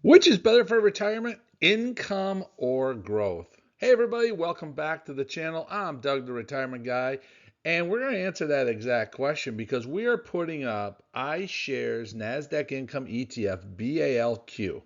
Which is better for retirement, income or growth? Hey everybody, welcome back to the channel. I'm Doug, the retirement guy, and we're going to answer that exact question because we are putting up iShares NASDAQ Income ETF BALQ.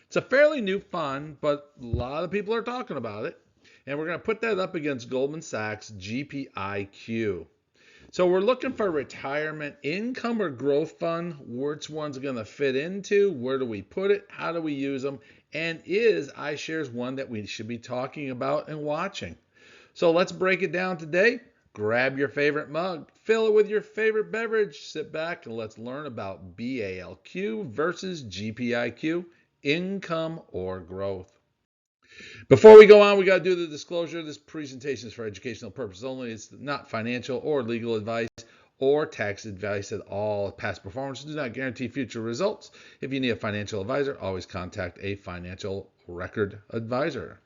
It's a fairly new fund, but a lot of people are talking about it, and we're going to put that up against Goldman Sachs GPIQ. So we're looking for retirement income or growth fund. Which one's going to fit into? Where do we put it? How do we use them? And is iShares one that we should be talking about and watching? So let's break it down today. Grab your favorite mug, fill it with your favorite beverage, sit back and let's learn about BALQ versus GPIQ, income or growth. Before we go on, we got to do the disclosure. This presentation is for educational purposes only. It's not financial or legal advice or tax advice at all. Past performance does not guarantee future results. If you need a financial advisor, always contact a financial record advisor.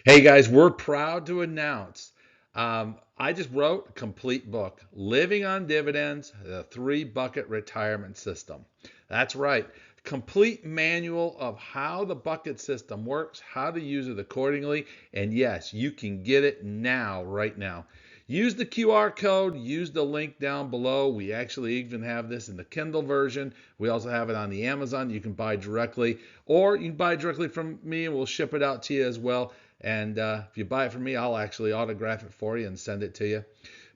Hey guys, we're proud to announce I just wrote a complete book, Living on Dividends, the 3-bucket retirement system. That's right. Complete manual of how the bucket system works, how to use it accordingly, and yes, you can get it now, right now. Use the QR code, use the link down below. We actually even have this in the Kindle version. We also have it on the Amazon. You can buy directly, or you can buy directly from me and we'll ship it out to you as well. And if you buy it from me, I'll actually autograph it for you and send it to you.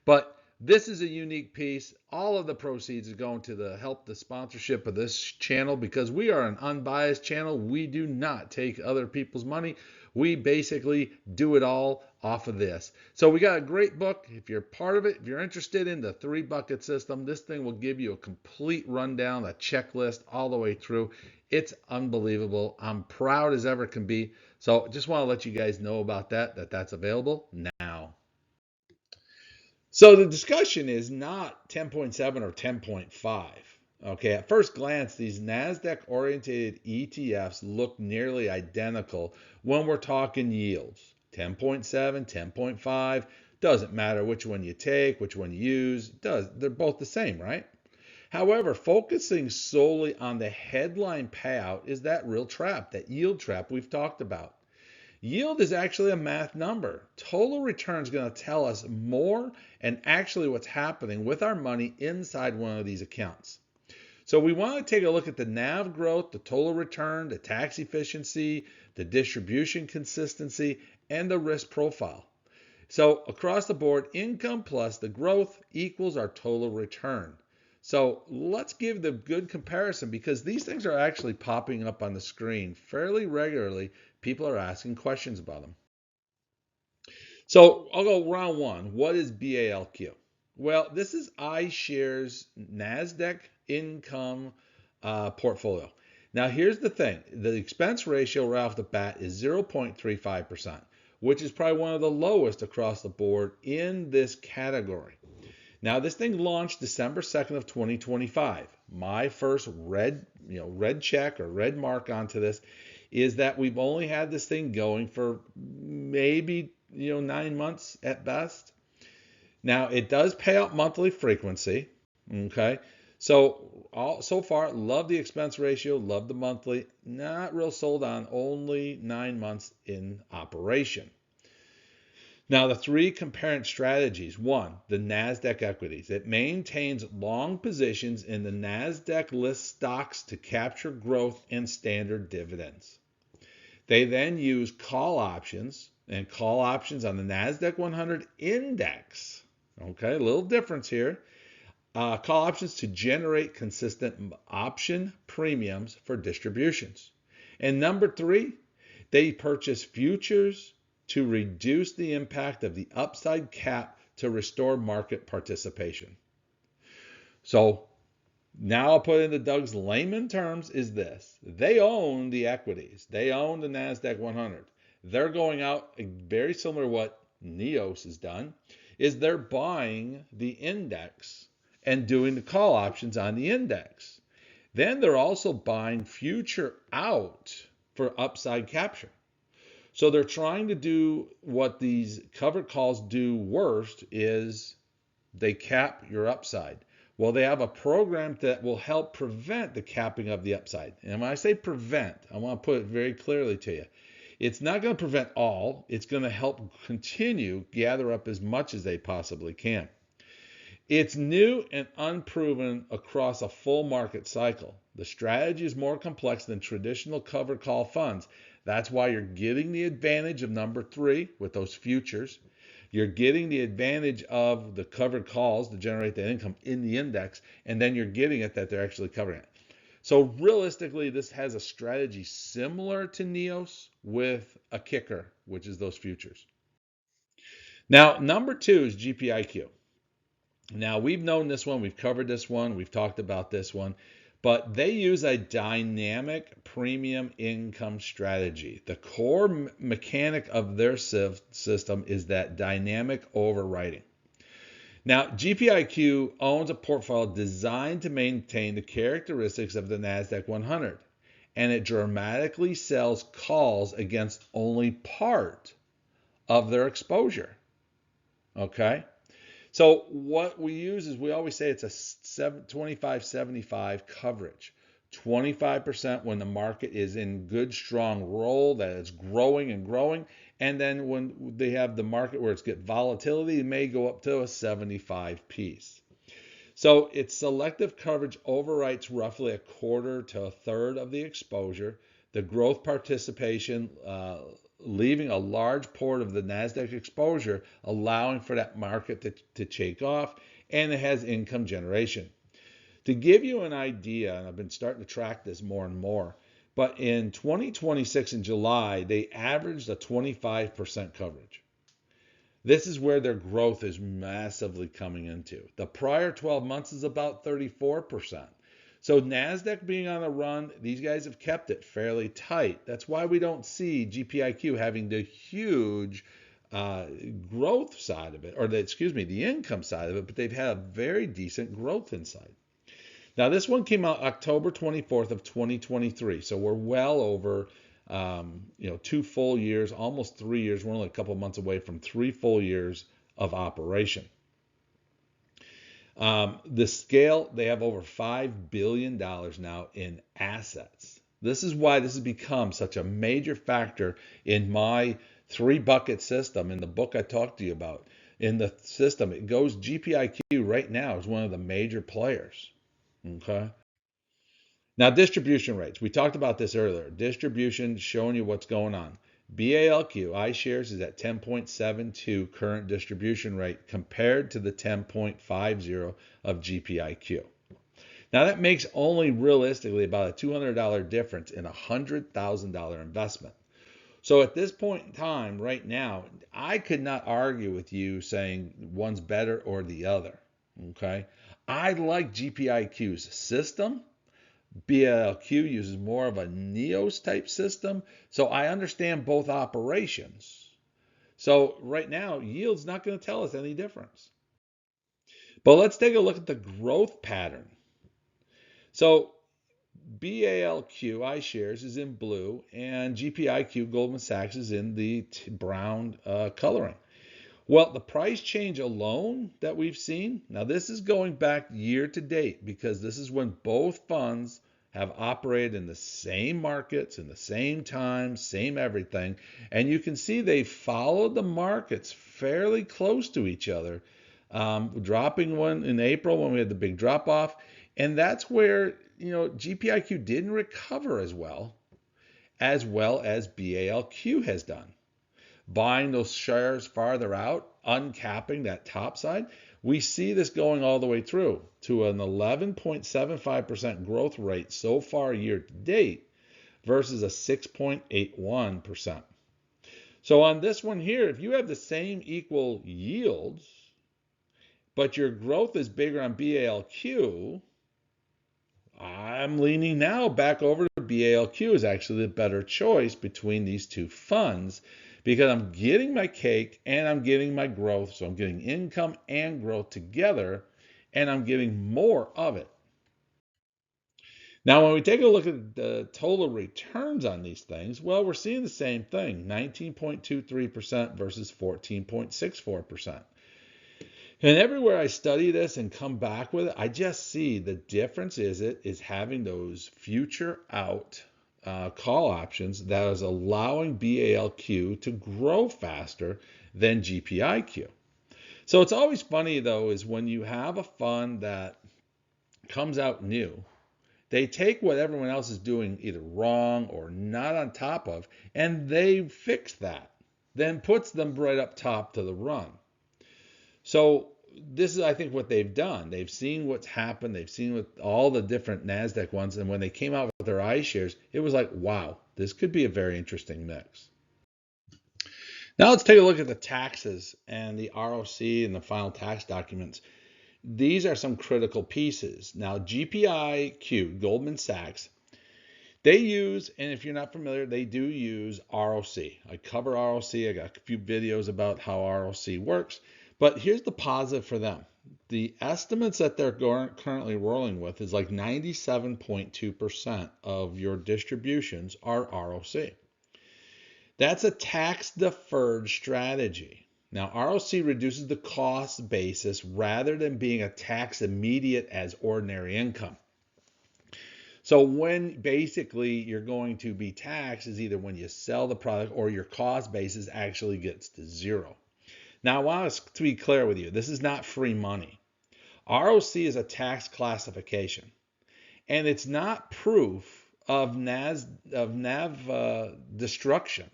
But this is a unique piece. All of the proceeds are going to help the sponsorship of this channel because we are an unbiased channel. We do not take other people's money. We basically do it all off of this. So we got a great book. If you're part of it, if you're interested in the 3-bucket system, this thing will give you a complete rundown, a checklist all the way through. It's unbelievable. I'm proud as ever can be. So just want to let you guys know about that's available now. So the discussion is not 10.7 or 10.5. Okay, at first glance, these NASDAQ oriented ETFs look nearly identical when we're talking yields. 10.7, 10.5, doesn't matter which one you take, which one you use, they're both the same, right? However, focusing solely on the headline payout is that real trap, that yield trap we've talked about. Yield is actually a math number. Total return is going to tell us more and actually what's happening with our money inside one of these accounts. So we want to take a look at the NAV growth, the total return, the tax efficiency, the distribution consistency, and the risk profile. So across the board, income plus the growth equals our total return. So let's give the good comparison because these things are actually popping up on the screen fairly regularly. People are asking questions about them. So I'll go round one. What is BALQ? Well, this is iShares NASDAQ income portfolio. Now here's the thing. The expense ratio right off the bat is 0.35%, which is probably one of the lowest across the board in this category. Now this thing launched December 2nd of 2025. My first red check or red mark onto this is that we've only had this thing going for maybe 9 months at best. Now it does pay out monthly frequency. Okay. So far, love the expense ratio, love the monthly, not real sold on only 9 months in operation. Now, the 3 comparant strategies. 1, the NASDAQ equities. It maintains long positions in the NASDAQ list stocks to capture growth and standard dividends. They then use call options on the NASDAQ 100 index. Okay, a little difference here. Call options to generate consistent option premiums for distributions. And number 3, they purchase futures to reduce the impact of the upside cap to restore market participation. So now I'll put into Doug's layman terms is this. They own the equities. They own the NASDAQ 100. They're going out, very similar to what NEOS has done, is they're buying the index and doing the call options on the index. Then they're also buying future out for upside capture. So they're trying to do what these covered calls do worst is they cap your upside. Well, they have a program that will help prevent the capping of the upside. And when I say prevent, I want to put it very clearly to you. It's not going to prevent all. It's going to help continue gather up as much as they possibly can. It's new and unproven across a full market cycle. The strategy is more complex than traditional covered call funds. That's why you're getting the advantage of number 3 with those futures. You're getting the advantage of the covered calls to generate that income in the index, and then you're getting it that they're actually covering it. So realistically, this has a strategy similar to NEOS with a kicker, which is those futures. Now, number 2 is GPIQ. Now, we've known this one, we've covered this one, we've talked about this one, but they use a dynamic premium income strategy. The core mechanic of their system is that dynamic overwriting. Now, GPIQ owns a portfolio designed to maintain the characteristics of the NASDAQ 100, and it dramatically sells calls against only part of their exposure. Okay? So what we use is we always say it's a 25-75 coverage. 25% when the market is in good, strong roll, that it's growing and growing. And then when they have the market where it's get volatility, it may go up to a 75 piece. So its selective coverage overwrites roughly a quarter to a third of the exposure. The growth participation leaving a large part of the NASDAQ exposure, allowing for that market to take off, and it has income generation. To give you an idea, and I've been starting to track this more and more, but in 2026 in July, they averaged a 25% coverage. This is where their growth is massively coming into. The prior 12 months is about 34%. So NASDAQ being on a run, these guys have kept it fairly tight. That's why we don't see GPIQ having the huge growth side of it, or the income side of it, but they've had a very decent growth inside. Now this one came out October 24th of 2023, so we're well over 2 full years, almost 3 years. We're only a couple months away from 3 full years of operation. The scale, they have over $5 billion now in assets. This is why this has become such a major factor in my 3-bucket system in the book I talked to you about. In the system, it goes GPIQ right now is one of the major players. Okay. Now, distribution rates. We talked about this earlier. Distribution showing you what's going on. BALQ, iShares is at 10.72 current distribution rate compared to the 10.50 of GPIQ. Now that makes only realistically about a $200 difference in a $100,000 investment. So at this point in time, right now, I could not argue with you saying one's better or the other. Okay, I like GPIQ's system. BALQ uses more of a NEOS type system, so I understand both operations. So right now, yield's not going to tell us any difference. But let's take a look at the growth pattern. So BALQ iShares is in blue, and GPIQ Goldman Sachs is in the brown coloring. Well, the price change alone that we've seen, now this is going back year to date because this is when both funds have operated in the same markets, in the same time, same everything. And you can see they followed the markets fairly close to each other, dropping one in April when we had the big drop off. And that's where, GPIQ didn't recover as well as BALQ has done. Buying those shares farther out, uncapping that top side, we see this going all the way through to an 11.75% growth rate so far year to date versus a 6.81%. So on this one here, if you have the same equal yields, but your growth is bigger on BALQ, I'm leaning now back over to BALQ is actually the better choice between these two funds because I'm getting my cake and I'm getting my growth. So I'm getting income and growth together and I'm getting more of it. Now, when we take a look at the total returns on these things, well, we're seeing the same thing, 19.23% versus 14.64%. And everywhere I study this and come back with it, I just see the difference is having those future out call options that is allowing BALQ to grow faster than GPIQ. So it's always funny though, is when you have a fund that comes out new, they take what everyone else is doing either wrong or not on top of, and they fix that, then puts them right up top to the run. So this is, I think, what they've done. They've seen what's happened. They've seen what all the different NASDAQ ones, and when they came out with their iShares, it was like, wow, this could be a very interesting mix. Now let's take a look at the taxes and the ROC and the final tax documents. These are some critical pieces. Now, GPIQ, Goldman Sachs, they use, and if you're not familiar, they do use ROC. I cover ROC. I got a few videos about how ROC works. But here's the positive for them. The estimates that they're currently rolling with is like 97.2% of your distributions are ROC. That's a tax-deferred strategy. Now, ROC reduces the cost basis rather than being a tax immediate as ordinary income. So when basically you're going to be taxed is either when you sell the product or your cost basis actually gets to zero. Now, I want to be clear with you. This is not free money. ROC is a tax classification, and it's not proof of NAV destruction.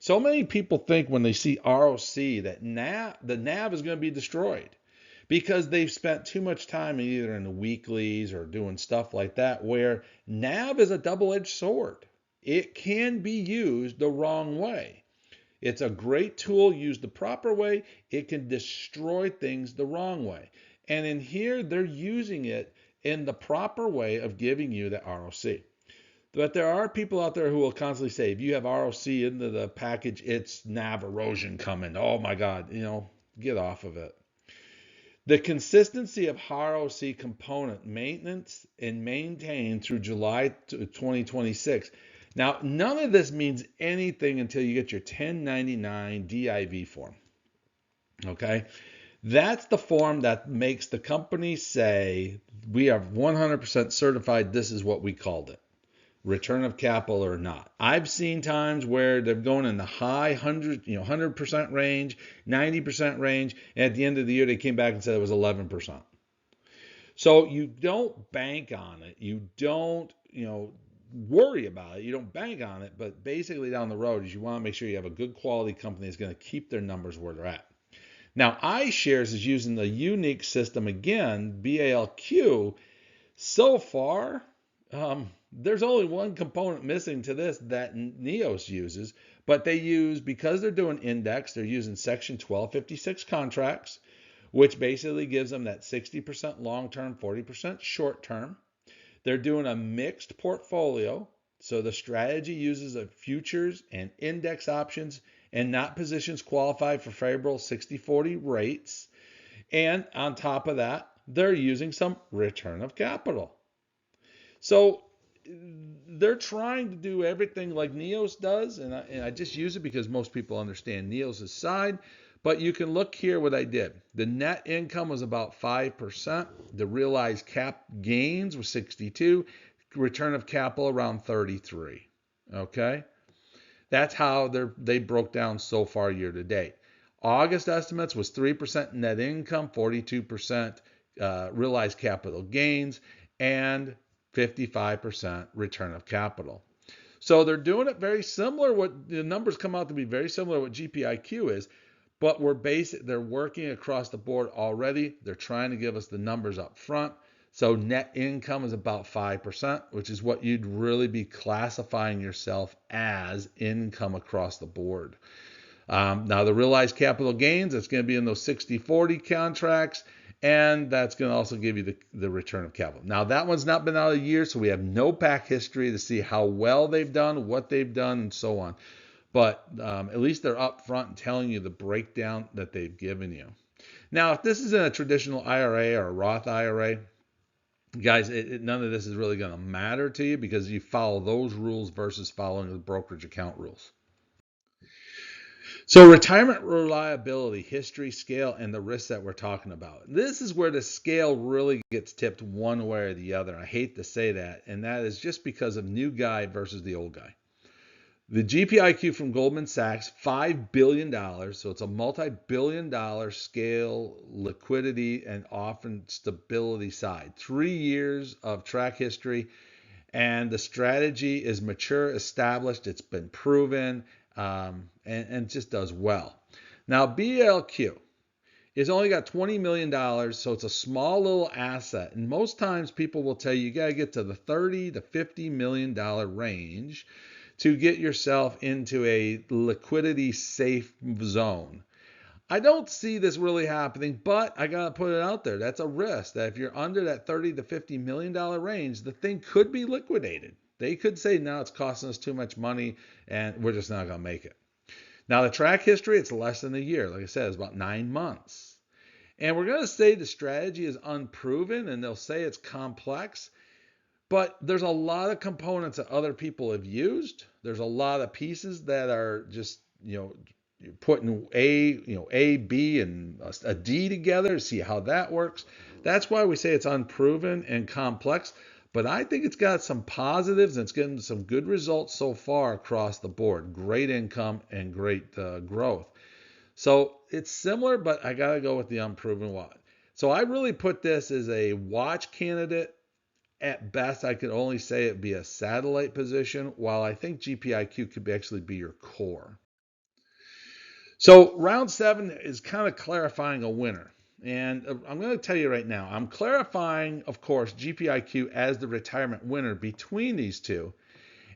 So many people think when they see ROC that the NAV is going to be destroyed because they've spent too much time either in the weeklies or doing stuff like that, where NAV is a double-edged sword. It can be used the wrong way. It's a great tool used the proper way. It can destroy things the wrong way. And in here, they're using it in the proper way of giving you the ROC. But there are people out there who will constantly say, if you have ROC into the package, it's NAV erosion coming. Oh my God, get off of it. The consistency of ROC component maintenance and maintained through July 2026. Now, none of this means anything until you get your 1099 DIV form. Okay? That's the form that makes the company say, we are 100% certified, this is what we called it. Return of capital or not. I've seen times where they're going in the high 100% range, 90% range, and at the end of the year they came back and said it was 11%. So you don't bank on it. You don't, worry about it. You don't bank on it, but basically down the road is you want to make sure you have a good quality company that's going to keep their numbers where they're at. Now, iShares is using the unique system again, BALQ. So far, there's only one component missing to this that NEOS uses, but they use, because they're doing index, they're using Section 1256 contracts, which basically gives them that 60% long-term, 40% short-term. They're doing a mixed portfolio, so the strategy uses a futures and index options and not positions qualified for favorable 60-40 rates. And on top of that, they're using some return of capital. So they're trying to do everything like NEOS does, and I just use it because most people understand NEOS' side. But you can look here what I did. The net income was about 5%. The realized cap gains was 62. Return of capital around 33. Okay? That's how they broke down so far year to date. August estimates was 3% net income, 42% realized capital gains, and 55% return of capital. So they're doing it very similar. What the numbers come out to be very similar to what GPIQ is, but they're working across the board already. They're trying to give us the numbers up front. So net income is about 5%, which is what you'd really be classifying yourself as income across the board. Now the realized capital gains, it's going to be in those 60-40 contracts, and that's going to also give you the return of capital. Now that one's not been out a year, so we have no back history to see how well they've done, what they've done, and so on. But at least they're up front and telling you the breakdown that they've given you. Now, if this is in a traditional IRA or a Roth IRA, guys, none of this is really going to matter to you because you follow those rules versus following the brokerage account rules. So retirement reliability, history, scale, and the risks that we're talking about. This is where the scale really gets tipped one way or the other. I hate to say that, and that is just because of new guy versus the old guy. The GPIQ from Goldman Sachs, $5 billion. So it's a multi-billion dollar scale liquidity and often stability side. 3 years of track history, and the strategy is mature, established, it's been proven, and just does well. Now, BALQ is only got $20 million, so it's a small little asset. And most times people will tell you got to get to the $30 to $50 million range to get yourself into a liquidity safe zone. I don't see this really happening, but I got to put it out there. That's a risk that if you're under that $30 to $50 million range, the thing could be liquidated. They could say, no, it's costing us too much money and we're just not going to make it. Now, the track history, it's less than a year. Like I said, it's about 9 months. And we're going to say the strategy is unproven and they'll say it's complex. But there's a lot of components that other people have used. There's a lot of pieces that are just, putting A, B, and a D together to see how that works. That's why we say it's unproven and complex. But I think it's got some positives and it's getting some good results so far across the board. Great income and great growth. So it's similar, but I got to go with the unproven one. So I really put this as a watch candidate. At best, I could only say it'd be a satellite position, while I think GPIQ could actually be your core. So round 7 is kind of clarifying a winner. And I'm going to tell you right now, I'm clarifying, of course, GPIQ as the retirement winner between these two.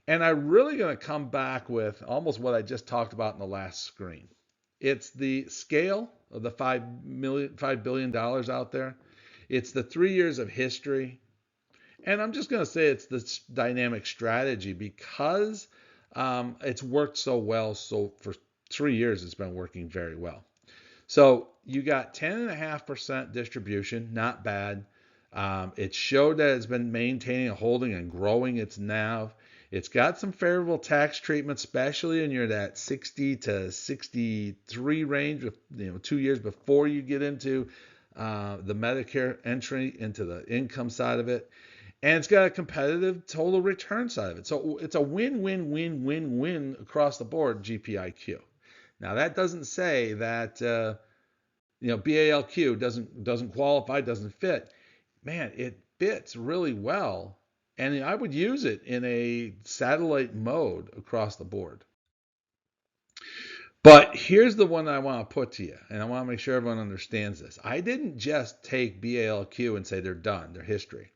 And I'm really going to come back with almost what I just talked about in the last screen. It's the scale of the $5 billion out there. It's the 3 years of history. And I'm just going to say it's this dynamic strategy because it's worked so well. So for 3 years, it's been working very well. So you got 10.5% distribution, not bad. It showed that it's been maintaining, holding, and growing its NAV. It's got some favorable tax treatment, especially in your that 60 to 63 range, 2 years before you get into the Medicare entry into the income side of it. And it's got a competitive total return side of it. So it's a win-win-win-win-win across the board, GPIQ. Now that doesn't say that BALQ doesn't qualify, doesn't fit. Man, it fits really well. And I would use it in a satellite mode across the board. But here's the one I want to put to you, and I want to make sure everyone understands this. I didn't just take BALQ and say they're done, they're history.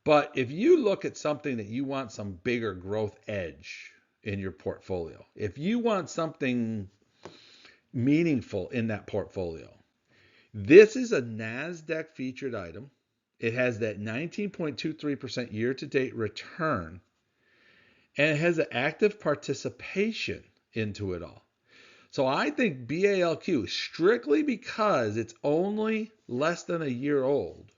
But if you look at something that you want some bigger growth edge in your portfolio, if you want something meaningful in that portfolio, this is a NASDAQ featured item. It has that 19.23% year-to-date return, and it has an active participation into it all. So I think BALQ, strictly because it's only less than a year old,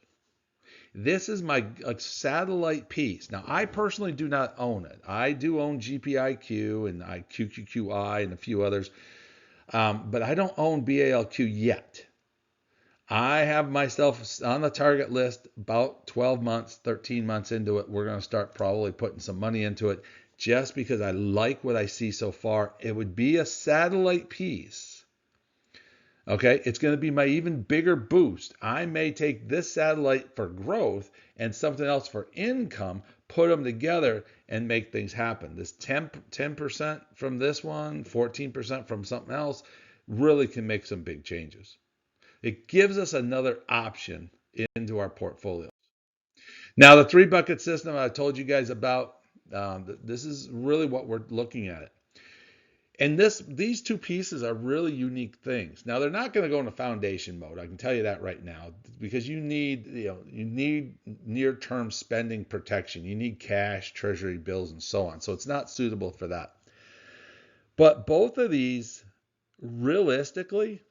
this is my satellite piece. Now, I personally do not own it. I do own GPIQ and QQQI and a few others, but I don't own BALQ yet. I have myself on the target list about 12 months, 13 months into it. We're going to start probably putting some money into it just because I like what I see so far. It would be a satellite piece. Okay, it's going to be my even bigger boost. I may take this satellite for growth and something else for income, put them together and make things happen. This 10% from this one, 14% from something else really can make some big changes. It gives us another option into our portfolio. Now, the 3 bucket system I told you guys about, this is really what we're looking at. And these two pieces are really unique things. Now they're not going to go into foundation mode. I can tell you that right now, because you need near-term spending protection. You need cash, treasury bills, and so on. So it's not suitable for that. But both of these realistically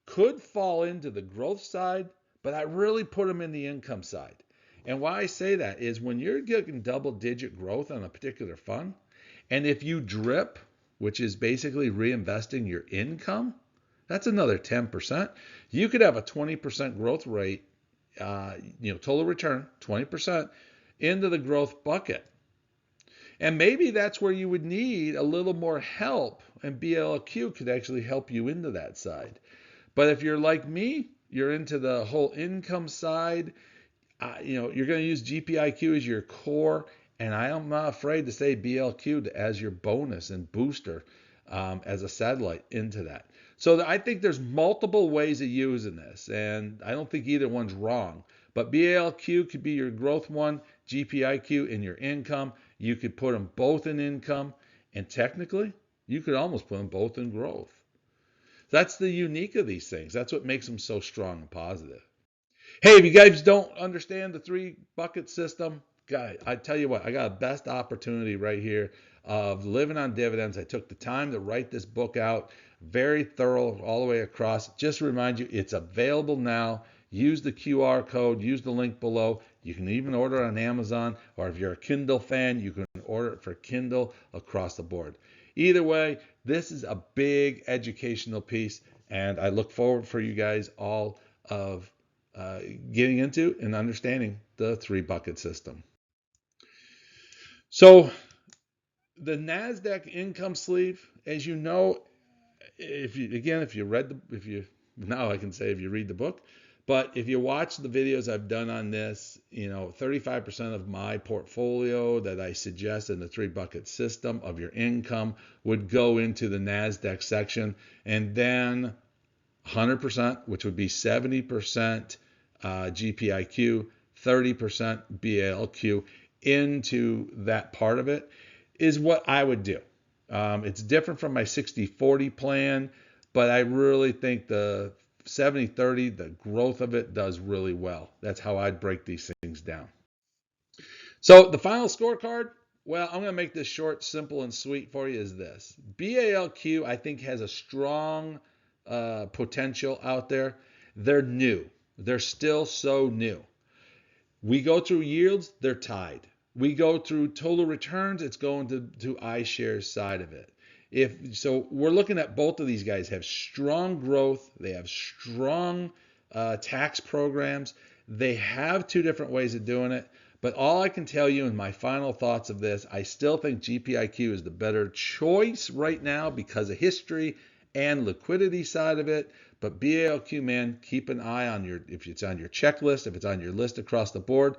could fall into the growth side, but I really put them in the income side. And why I say that is when you're getting double-digit growth on a particular fund, and if you drip which is basically reinvesting your income, that's another 10%. You could have a 20% growth rate, total return, 20% into the growth bucket. And maybe that's where you would need a little more help, and BALQ could actually help you into that side. But if you're like me, you're into the whole income side, you're going to use GPIQ as your core, and I am not afraid to say BLQ as your bonus and booster as a satellite into that. So I think there's multiple ways of using this, and I don't think either one's wrong. But BALQ could be your growth one, GPIQ in your income. You could put them both in income, and technically, you could almost put them both in growth. That's the unique of these things. That's what makes them so strong and positive. Hey, if you guys don't understand the 3-bucket system, guys, I tell you what, I got a best opportunity right here of living on dividends. I took the time to write this book out, very thorough all the way across. Just to remind you, it's available now. Use the QR code, use the link below. You can even order it on Amazon, or if you're a Kindle fan, you can order it for Kindle across the board. Either way, this is a big educational piece, and I look forward for you guys all of getting into and understanding the 3-bucket system. So the NASDAQ income sleeve, as you know, if you read if you read the book, but if you watch the videos I've done on this, 35% of my portfolio that I suggest in the 3-bucket system of your income would go into the NASDAQ section, and then 100%, which would be 70% GPIQ, 30% BALQ into that part of it is what I would do. It's different from my 60-40 plan, but I really think the 70-30, the growth of it does really well. That's how I'd break these things down. So the final scorecard, well, I'm going to make this short, simple, and sweet for you, is this. BALQ, I think, has a strong potential out there. They're new. They're still so new. We go through yields, they're tied. We go through total returns, it's going to iShares side of it. So we're looking at both of these guys have strong growth. They have strong tax programs. They have 2 different ways of doing it. But all I can tell you in my final thoughts of this, I still think GPIQ is the better choice right now because of history and liquidity side of it. But BALQ, man, keep an eye on if it's on your checklist, if it's on your list across the board.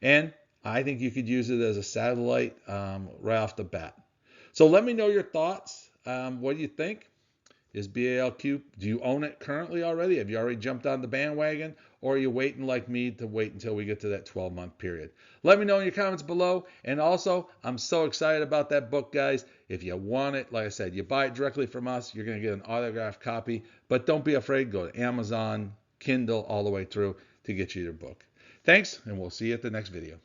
And I think you could use it as a satellite right off the bat. So let me know your thoughts. What do you think? Is BALQ, do you own it currently already? Have you already jumped on the bandwagon? Or are you waiting like me to wait until we get to that 12-month period? Let me know in your comments below. And also, I'm so excited about that book, guys. If you want it, like I said, you buy it directly from us. You're going to get an autographed copy. But don't be afraid. Go to Amazon, Kindle, all the way through to get you your book. Thanks, and we'll see you at the next video.